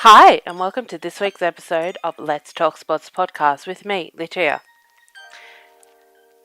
Hi, and welcome to this week's episode of Let's Talk Sports podcast with me, Litia.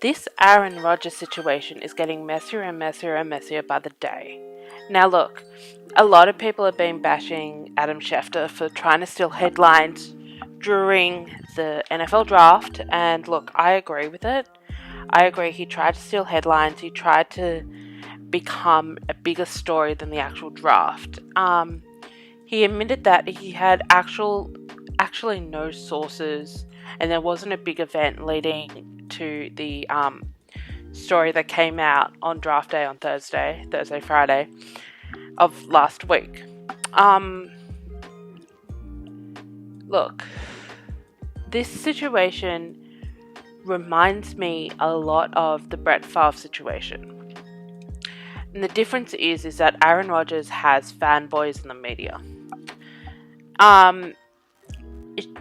This Aaron Rodgers situation is getting messier and messier and messier by the day. Now look, a lot of people have been bashing Adam Schefter for trying to steal headlines during the NFL draft, and look, I agree with it. I agree he tried to steal headlines, he tried to become a bigger story than the actual draft. He admitted that he had actually no sources, and there wasn't a big event leading to the story that came out on draft day on Friday of last week. Look, this situation reminds me a lot of the Brett Favre situation. And the difference is that Aaron Rodgers has fanboys in the media.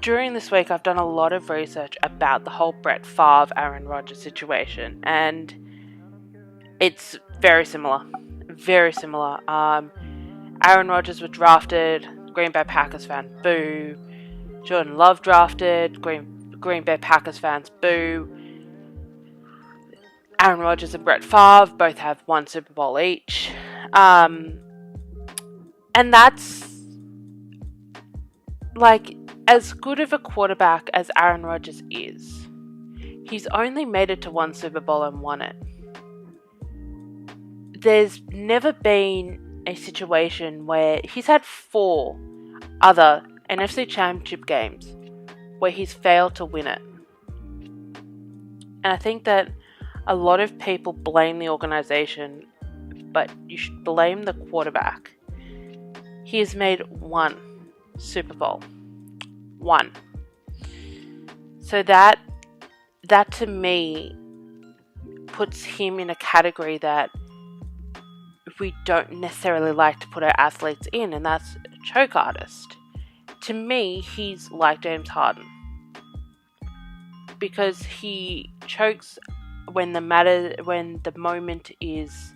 During this week, I've done a lot of research about the whole Brett Favre, Aaron Rodgers situation, and it's very similar. Very similar. Aaron Rodgers was drafted, Green Bay Packers fan, boo. Jordan Love drafted, Green Bay Packers fans, boo. Aaron Rodgers and Brett Favre both have one Super Bowl each. And that's like, as good of a quarterback as Aaron Rodgers is, he's only made it to one Super Bowl and won it. There's never been a situation where he's had 4 other NFC Championship games where he's failed to win it. And I think that a lot of people blame the organization, but you should blame the quarterback. He has made 1 Super Bowl. 1. So that to me puts him in a category that we don't necessarily like to put our athletes in, and that's a choke artist. To me, he's like James Harden, because he chokes when the moment is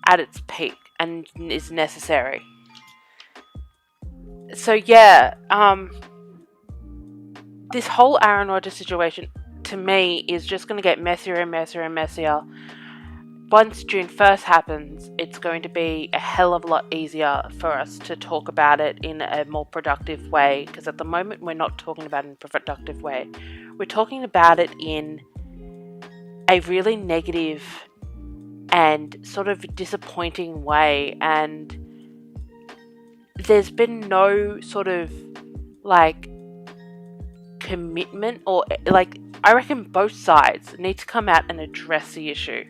at its peak and is necessary. So yeah, this whole Aaron Rodgers situation to me is just going to get messier and messier and messier. Once June 1st happens, it's going to be a hell of a lot easier for us to talk about it in a more productive way, because at the moment we're not talking about it in a productive way. We're talking about it in a really negative and sort of disappointing way, and there's been no sort of commitment, or I reckon both sides need to come out and address the issue.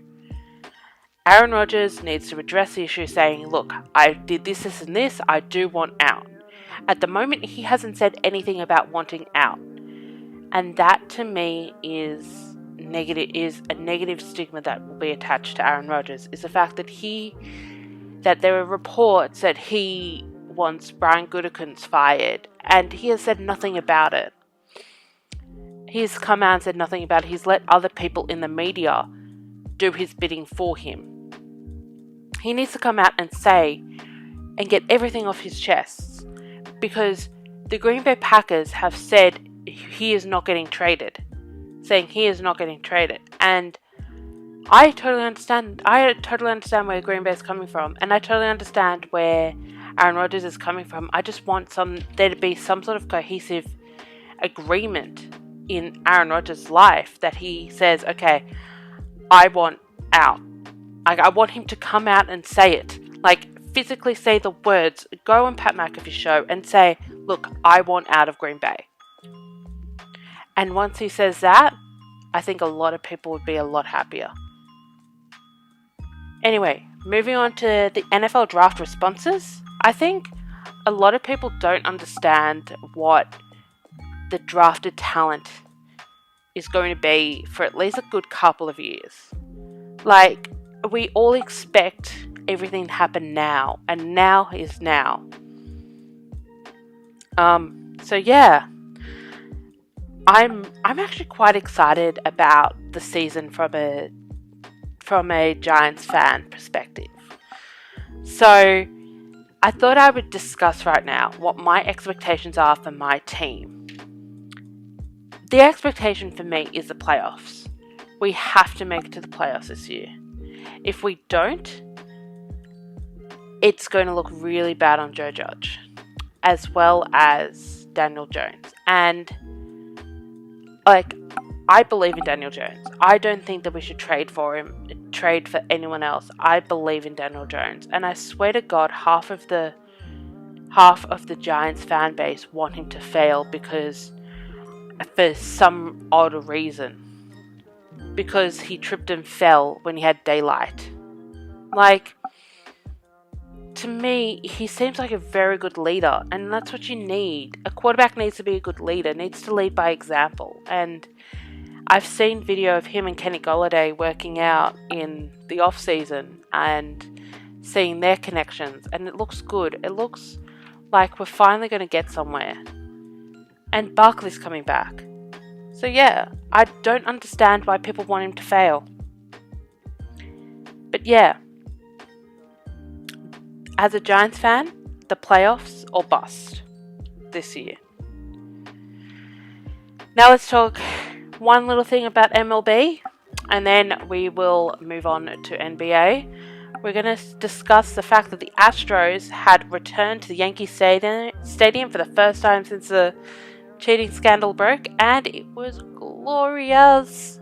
Aaron Rodgers needs to address the issue, saying, look, I did this, this and this, I do want out. At the moment, he hasn't said anything about wanting out. And that to me is a negative stigma that will be attached to Aaron Rodgers, is the fact that there are reports that he wants Brian Gutekunst fired, and he has said nothing about it. He's come out and said nothing about it. He's let other people in the media do his bidding for him. He needs to come out and say and get everything off his chest, because the Green Bay Packers have said he is not getting traded. And I totally understand where Green Bay is coming from, and I totally understand where Aaron Rodgers is coming from. I just want there to be some sort of cohesive agreement in Aaron Rodgers' life that he says, okay, I want out. I want him to come out and say it. Physically say the words. Go on Pat McAfee's show and say, look, I want out of Green Bay. And once he says that, I think a lot of people would be a lot happier. Anyway, moving on to the NFL draft responses. I think a lot of people don't understand what the drafted talent is going to be for at least a good couple of years. We all expect everything to happen now, and now is now. So yeah, I'm actually quite excited about the season from a Giants fan perspective. So I thought I would discuss right now what my expectations are for my team. The expectation for me is the playoffs. We have to make it to the playoffs this year. If we don't, it's going to look really bad on Joe Judge, as well as Daniel Jones. And, I believe in Daniel Jones. I don't think that we should trade for anyone else. I believe in Daniel Jones. And I swear to God, half of the Giants fan base want him to fail because, for some odd reason, because he tripped and fell when he had daylight. To me, he seems like a very good leader, and that's what you need. A quarterback needs to be a good leader, needs to lead by example. And I've seen video of him and Kenny Golladay working out in the off season and seeing their connections, and it looks good. It looks like we're finally going to get somewhere. And Barkley's coming back. So yeah, I don't understand why people want him to fail. But yeah, as a Giants fan, the playoffs or bust this year. Now let's talk one little thing about MLB, and then we will move on to NBA. We're going to discuss the fact that the Astros had returned to the Yankee Stadium for the first time since the cheating scandal broke, and it was glorious.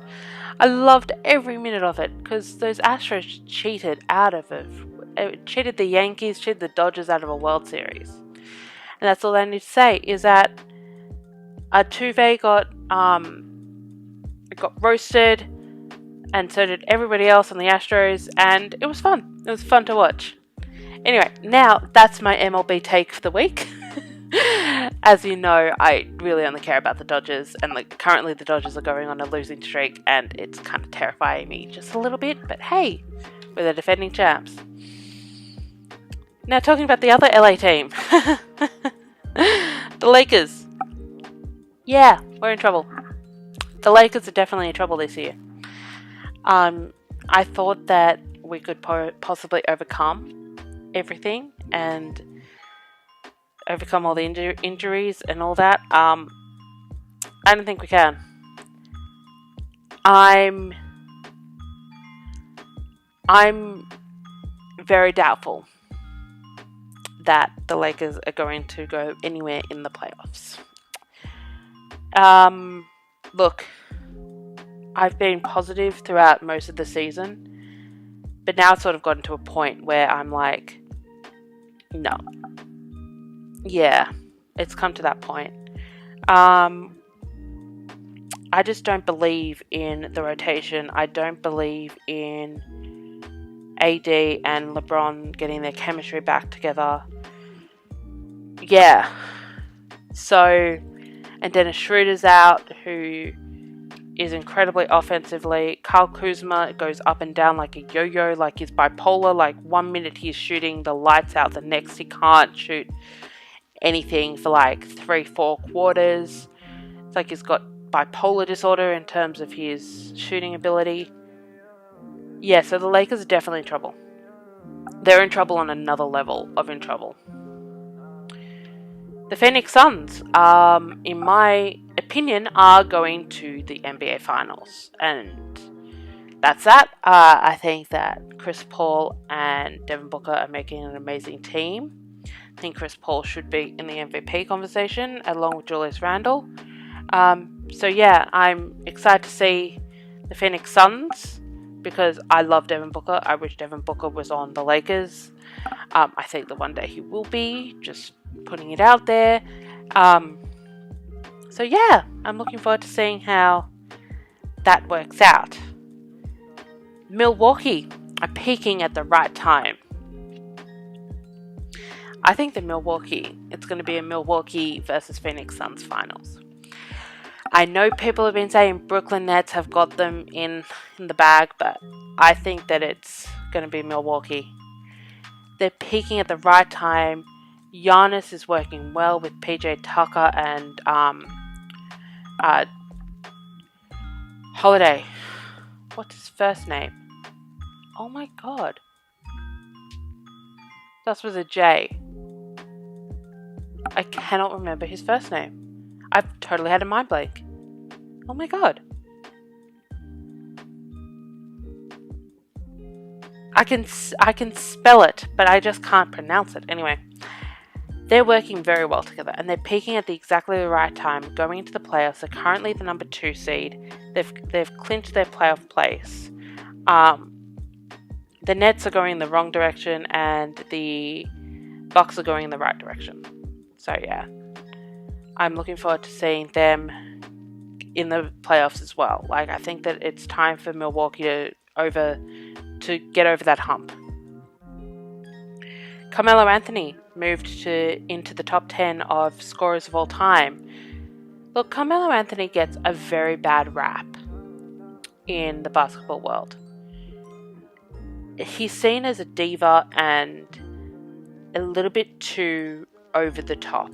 I loved every minute of it because those Astros cheated cheated the Yankees, cheated the Dodgers out of a World Series. And that's all I need to say is that Altuve got roasted, and so did everybody else on the Astros, and it was fun. It was fun to watch. Anyway, now that's my MLB take for the week. As you know, I really only care about the Dodgers, and currently the Dodgers are going on a losing streak, and it's kind of terrifying me just a little bit, but hey, we're the defending champs. Now talking about the other LA team, the Lakers. Yeah, we're in trouble. The Lakers are definitely in trouble this year. I thought that we could possibly overcome everything and overcome all the injuries and all that. I don't think we can. I'm very doubtful that the Lakers are going to go anywhere in the playoffs. Look, I've been positive throughout most of the season, but now it's sort of gotten to a point where I'm like, no. Yeah, it's come to that point. I just don't believe in the rotation. I don't believe in AD and LeBron getting their chemistry back together. Yeah. So, and Dennis Schroeder's out, who is incredibly offensively. Kyle Kuzma goes up and down like a yo-yo, like he's bipolar. Like 1 minute he's shooting the lights out, the next he can't shoot anything for 3-4 quarters. It's like he's got bipolar disorder in terms of his shooting ability. Yeah, so the Lakers are definitely in trouble. They're in trouble on another level of in trouble. The Phoenix Suns, in my opinion, are going to the NBA Finals. And that's that. I think that Chris Paul and Devin Booker are making an amazing team. I think Chris Paul should be in the MVP conversation, along with Julius Randle. So yeah, I'm excited to see the Phoenix Suns, because I love Devin Booker. I wish Devin Booker was on the Lakers. I think that one day he will be, just putting it out there. So yeah, I'm looking forward to seeing how that works out. Milwaukee are peaking at the right time. I think that it's going to be a Milwaukee versus Phoenix Suns finals. I know people have been saying Brooklyn Nets have got them in the bag, but I think that it's going to be Milwaukee. They're peaking at the right time. Giannis is working well with PJ Tucker and Holiday. What's his first name? Oh my god. That's with a J. I cannot remember his first name. I've totally had a mind blank. Oh my god. I can spell it, but I just can't pronounce it. Anyway, they're working very well together, and they're peaking at exactly the right time, going into the playoffs. They're currently the number 2 seed. They've clinched their playoff place. The Nets are going in the wrong direction, and the Bucks are going in the right direction. So yeah, I'm looking forward to seeing them in the playoffs as well. Like, I think that it's time for Milwaukee to get over that hump. Carmelo Anthony moved into the top 10 of scorers of all time. Look, Carmelo Anthony gets a very bad rap in the basketball world. He's seen as a diva and a little bit too over the top.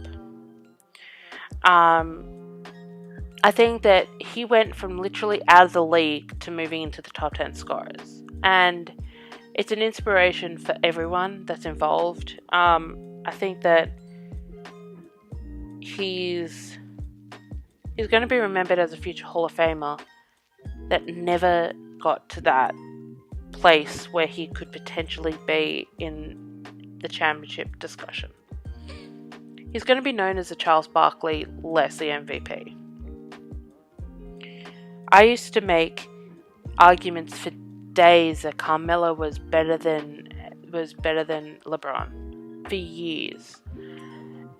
I think that he went from literally out of the league to moving into the top 10 scorers. And it's an inspiration for everyone that's involved. I think that he's going to be remembered as a future Hall of Famer that never got to that place where he could potentially be in the championship discussion. He's going to be known as the Charles Barkley, less the MVP. I used to make arguments for days that Carmelo was better than LeBron for years,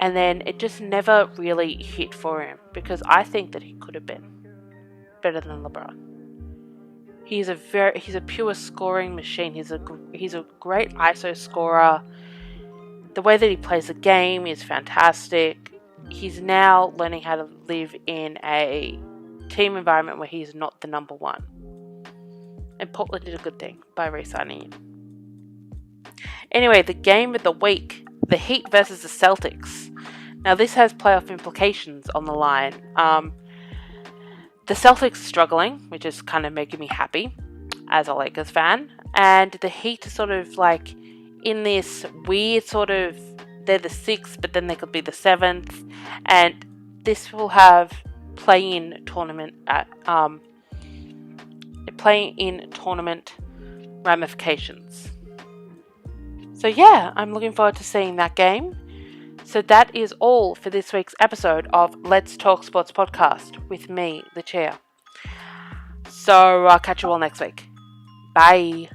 and then it just never really hit for him, because I think that he could have been better than LeBron. He's a pure scoring machine. He's a great ISO scorer. The way that he plays the game is fantastic. He's now learning how to live in a team environment where he's not the number one. And Portland did a good thing by re-signing him. Anyway, the game of the week, the Heat versus the Celtics. Now, this has playoff implications on the line. The Celtics are struggling, which is kind of making me happy as a Lakers fan. And the Heat are sort of like in this weird sort of, they're the 6th, but then they could be the 7th. And this will have play-in tournament ramifications. So yeah, I'm looking forward to seeing that game. So that is all for this week's episode of Let's Talk Sports Podcast with me, the chair. So I'll catch you all next week. Bye.